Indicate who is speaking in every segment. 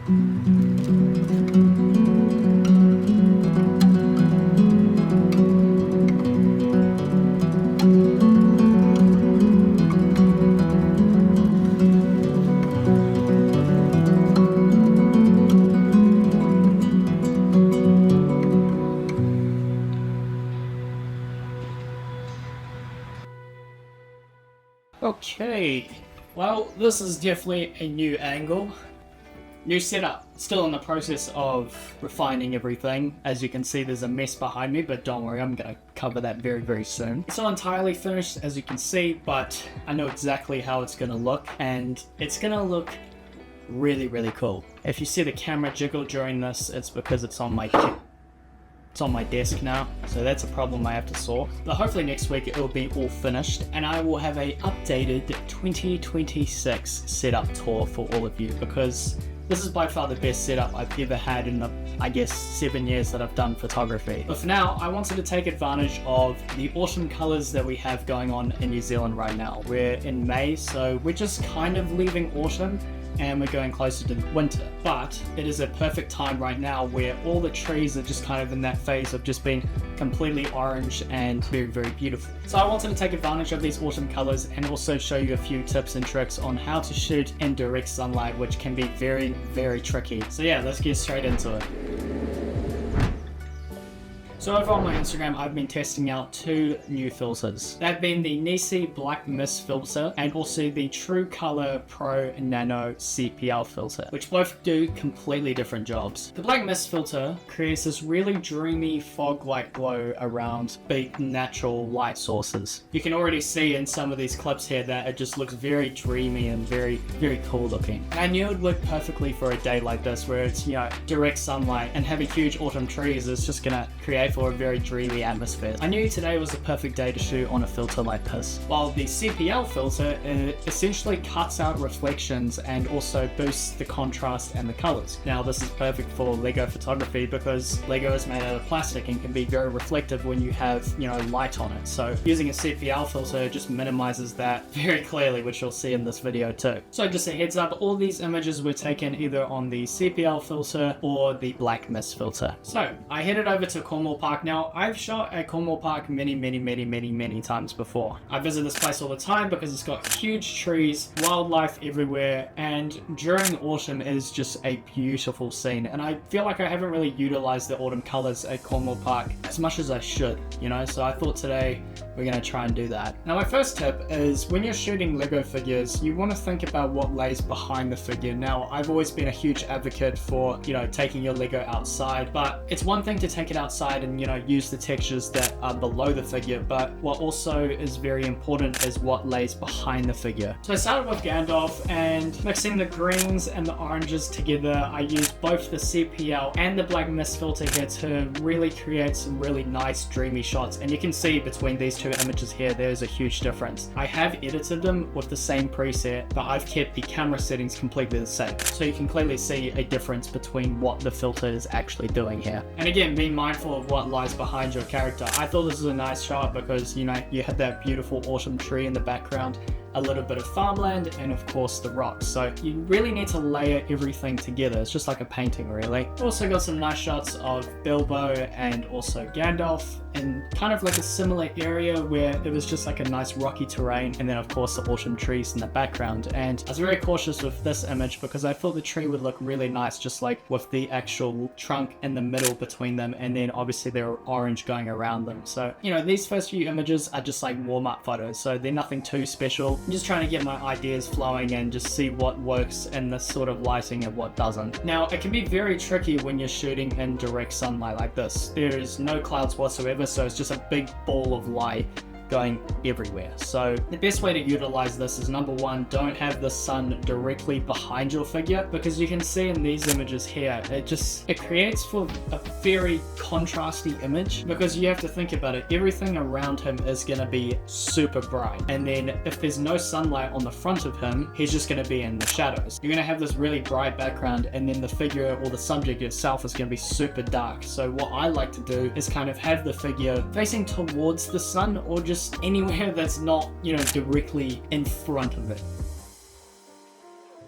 Speaker 1: Okay, well, this is definitely a new angle. New setup, still in the process of refining everything. As you can see, there's a mess behind me, but don't worry, I'm gonna cover that very, very soon. It's not entirely finished, as you can see, but I know exactly how it's gonna look, and it's gonna look really, really cool. If you see the camera jiggle during this, it's because it's on my desk now, so that's a problem I have to solve. But hopefully next week it will be all finished, and I will have a updated 2026 setup tour for all of you, because this is by far the best setup I've ever had in the, I guess, 7 years that I've done photography. But for now, I wanted to take advantage of the autumn colors that we have going on in New Zealand right now. We're in May, so we're just kind of leaving autumn and we're going closer to winter. But it is a perfect time right now where all the trees are just kind of in that phase of just being completely orange and very, very beautiful. So I wanted to take advantage of these autumn colors and also show you a few tips and tricks on how to shoot in direct sunlight, which can be very, very tricky. So yeah, let's get straight into it. So over on my Instagram, I've been testing out two new filters. They've been the NiSi Black Mist filter and also the True Color Pro Nano CPL filter, which both do completely different jobs. The Black Mist filter creates this really dreamy fog-like glow around big natural light sources. You can already see in some of these clips here that it just looks very dreamy and very, very cool looking. And I knew it would work perfectly for a day like this where it's, you know, direct sunlight, and having huge autumn trees is just gonna create for a very dreamy atmosphere. I knew today was the perfect day to shoot on a filter like this. While the CPL filter essentially cuts out reflections and also boosts the contrast and the colors. Now this is perfect for Lego photography because Lego is made out of plastic and can be very reflective when you have, you know, light on it. So using a CPL filter just minimizes that very clearly, which you'll see in this video too. So just a heads up, all these images were taken either on the CPL filter or the Black Mist filter. So I headed over to Cornwall Park. Now, I've shot at Cornwall Park many times before. I visit this place all the time because it's got huge trees, wildlife everywhere, and during autumn it is just a beautiful scene. And I feel like I haven't really utilized the autumn colors at Cornwall Park as much as I should, you know, so I thought today we're going to try and do that. Now my first tip is when you're shooting Lego figures, you want to think about what lays behind the figure. Now I've always been a huge advocate for, you know, taking your Lego outside, but it's one thing to take it outside and, you know, use the textures that are below the figure, but what also is very important is what lays behind the figure. So I started with Gandalf, and mixing the greens and the oranges together, I used both the CPL and the Black Mist filter here to really create some really nice dreamy shots. And you can see between these two images here, there's a huge difference. I have edited them with the same preset, but I've kept the camera settings completely the same. So you can clearly see a difference between what the filter is actually doing here. And again, being mindful of what lies behind your character. I thought this was a nice shot because, you know, you had that beautiful autumn tree in the background, a little bit of farmland, and of course the rocks. So you really need to layer everything together. It's just like a painting, really. Also got some nice shots of Bilbo and also Gandalf in kind of like a similar area where it was just like a nice rocky terrain, and then of course the autumn trees in the background. And I was very cautious with this image because I thought the tree would look really nice, just like with the actual trunk in the middle between them, and then obviously there are orange going around them. So, you know, these first few images are just like warm-up photos, so they're nothing too special. I'm just trying to get my ideas flowing and just see what works in this sort of lighting and what doesn't. Now, it can be very tricky when you're shooting in direct sunlight like this. There's no clouds whatsoever, so it's just a big ball of light going everywhere. So the best way to utilize this is, number one, don't have the sun directly behind your figure, because you can see in these images here, it creates for a very contrasty image, because you have to think about it, everything around him is going to be super bright, and then if there's no sunlight on the front of him, he's just going to be in the shadows. You're going to have this really bright background, and then the figure or the subject itself is going to be super dark. So what I like to do is kind of have the figure facing towards the sun, or just anywhere that's not, you know, directly in front of it.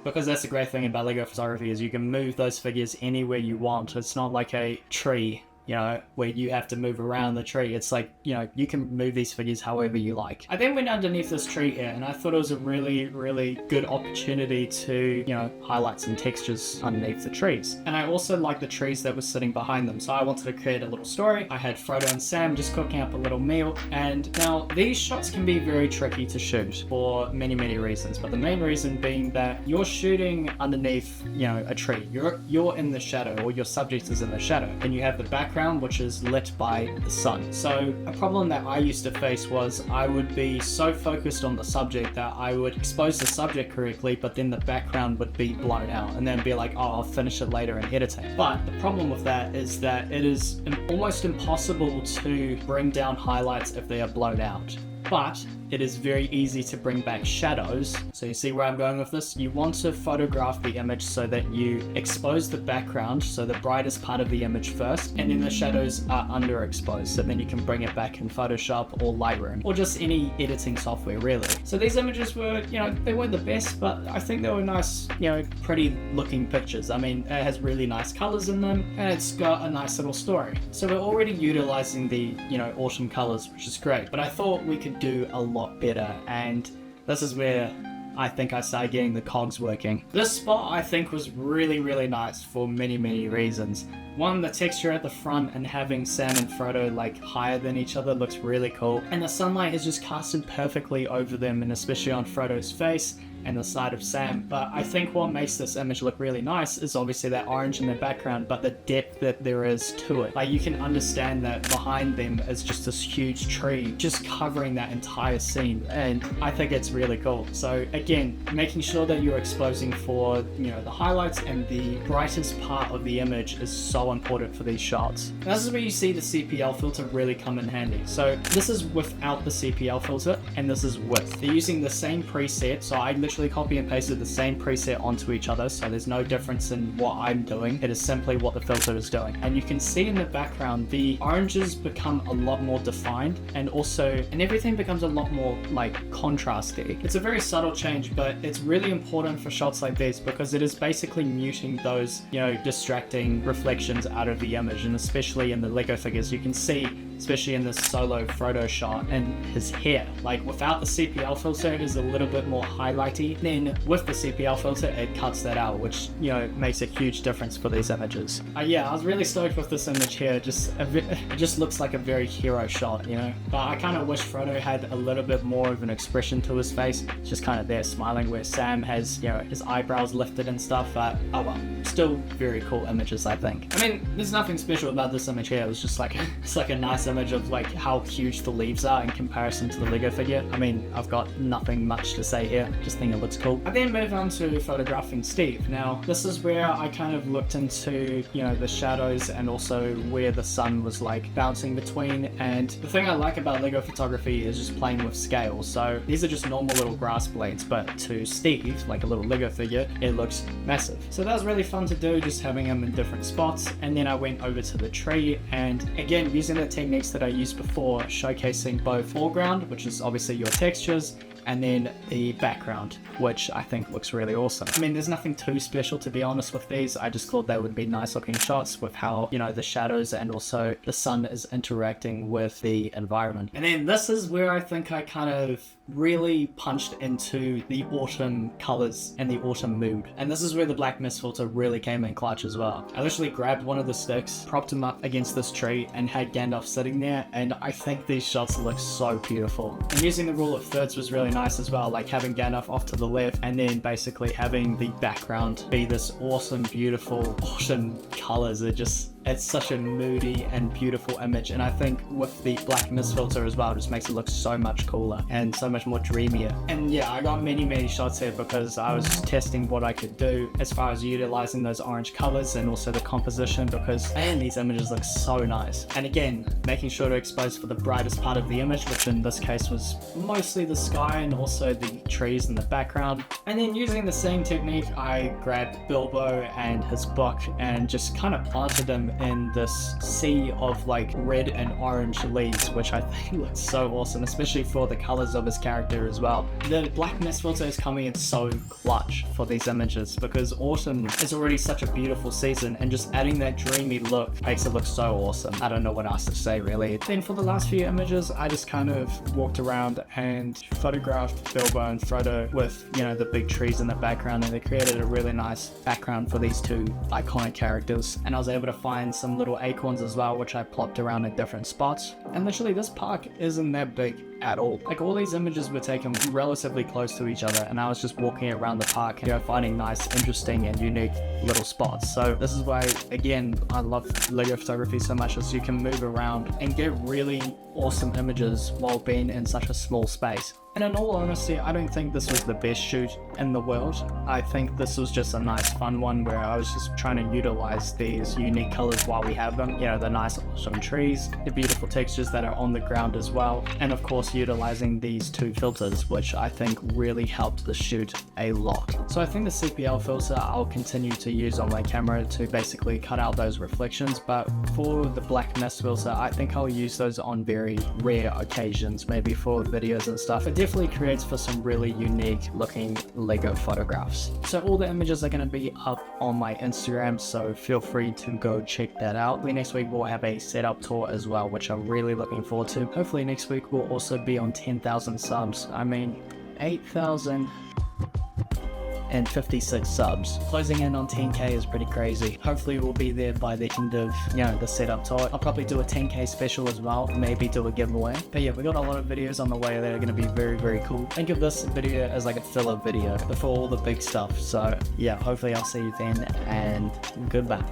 Speaker 1: because that's the great thing about Lego photography is you can move those figures anywhere you want. It's not like a tree, you know, where you have to move around the tree. It's like, you know, you can move these figures however you like. I then went underneath this tree here, and I thought it was a really, really good opportunity to, you know, highlight some textures underneath the trees. And I also like the trees that were sitting behind them, so I wanted to create a little story. I had Frodo and Sam just cooking up a little meal, and now these shots can be very tricky to shoot for many, many reasons, but the main reason being that you're shooting underneath, you know, a tree. You're in the shadow, or your subject is in the shadow, and you have the background which is lit by the sun. So a problem that I used to face was I would be so focused on the subject that I would expose the subject correctly, but then the background would be blown out, and then be like, oh, I'll finish it later in editing. But the problem with that is that it is almost impossible to bring down highlights if they are blown out. But it is very easy to bring back shadows. So you see where I'm going with this? You want to photograph the image so that you expose the background, so the brightest part of the image first, and then the shadows are underexposed, so then you can bring it back in Photoshop or Lightroom, or just any editing software really. So these images were, you know, they weren't the best, but I think they were nice, you know, pretty looking pictures. I mean, it has really nice colors in them, and it's got a nice little story. So we're already utilizing the, you know, autumn colors, which is great, but I thought we could do a lot better, and this is where I think I started getting the cogs working. This spot I think was really, really nice for many, many reasons. One, the texture at the front and having Sam and Frodo like higher than each other looks really cool, and the sunlight is just casted perfectly over them, and especially on Frodo's face and the side of Sam. But I think what makes this image look really nice is obviously that orange in the background, but the depth that there is to it. Like, you can understand that behind them is just this huge tree just covering that entire scene, and I think it's really cool. So again, making sure that you're exposing for, you know, the highlights and the brightest part of the image is so important for these shots. And this is where you see the CPL filter really come in handy. So this is without the CPL filter, and this is with. They're using the same preset, so I literally copy and pasted the same preset onto each other, so there's no difference in what I'm doing. It is simply what the filter is doing. And you can see in the background the oranges become a lot more defined, and everything becomes a lot more like contrasty. It's a very subtle change, but it's really important for shots like this because it is basically muting those, you know, distracting reflections out of the image. And especially in the Lego figures, you can see, especially in this solo Frodo shot, and his hair, like without the CPL filter it is a little bit more highlighty, then with the CPL filter it cuts that out, which, you know, makes a huge difference for these images. Yeah, I was really stoked with this image here. It just looks like a very hero shot, you know, but I kind of wish Frodo had a little bit more of an expression to his face. It's just kind of there smiling, where Sam has, you know, his eyebrows lifted and stuff, but oh well, still very cool images, I think. I mean, there's nothing special about this image here. It was just like it's like a nice image of like how huge the leaves are in comparison to the Lego figure. I mean, I've got nothing much to say here, just think it looks cool. I then move on to photographing Steve. Now this is where I kind of looked into, you know, the shadows and also where the sun was like bouncing between, and the thing I like about Lego photography is just playing with scale. So these are just normal little grass blades, but to Steve, like a little Lego figure, it looks massive. So that was really fun to do, just having him in different spots. And then I went over to the tree, and again using the techniques that I used before, showcasing both foreground, which is obviously your textures, and then the background, which I think looks really awesome. I mean, there's nothing too special, to be honest, with these. I just thought they would be nice looking shots with how, you know, the shadows and also the sun is interacting with the environment. And then this is where I think I kind of really punched into the autumn colors and the autumn mood. And this is where the black mist filter really came in clutch as well. I literally grabbed one of the sticks, propped him up against this tree, and had Gandalf sitting there, and I think these shots look so beautiful. And using the rule of thirds was really nice as well, like having Gandalf off to the left and then basically having the background be this awesome, beautiful autumn colors. It's such a moody and beautiful image, and I think with the black mist filter as well, it just makes it look so much cooler and so much more dreamier. And yeah, I got many shots here because I was just testing what I could do as far as utilizing those orange colors and also the composition, because man, these images look so nice. And again, making sure to expose for the brightest part of the image, which in this case was mostly the sky and also the trees in the background. And then using the same technique, I grabbed Bilbo and his book and just kind of planted them in this sea of like red and orange leaves, which I think looks so awesome, especially for the colors of his character as well. The black mist filter is coming in so clutch for these images because autumn is already such a beautiful season, and just adding that dreamy look makes it look so awesome. I don't know what else to say really. Then for the last few images, I just kind of walked around and photographed Bilbo and Frodo with, you know, the big trees in the background, and they created a really nice background for these two iconic characters. And I was able to find some little acorns as well, which I plopped around in different spots. And literally this park isn't that big at all. Like, all these images were taken relatively close to each other, and I was just walking around the park, you know, finding nice, interesting and unique little spots. So this is why, again, I love Lego photography so much, is you can move around and get really awesome images while being in such a small space. And in all honesty, I don't think this was the best shoot in the world. I think this was just a nice fun one where I was just trying to utilize these unique colors while we have them. You know, the nice awesome trees, the beautiful textures that are on the ground as well, and of course utilizing these two filters, which I think really helped the shoot a lot. So I think the CPL filter I'll continue to use on my camera to basically cut out those reflections, but for the black mist filter, I think I'll use those on very rare occasions, maybe for videos and stuff. It definitely creates for some really unique looking Lego photographs. So all the images are going to be up on my Instagram, so feel free to go check that out. Next week we'll have a setup tour as well, which I'm really looking forward to. Hopefully next week we'll also be on 10,000 subs. I mean, 8,056 subs. Closing in on 10k is pretty crazy. Hopefully we'll be there by the end of, you know, the setup tour. I'll probably do a 10k special as well, maybe do a giveaway. But yeah, we got a lot of videos on the way that are going to be very, very cool. Think of this video as like a filler video before all the big stuff. So yeah, hopefully I'll see you then, and goodbye.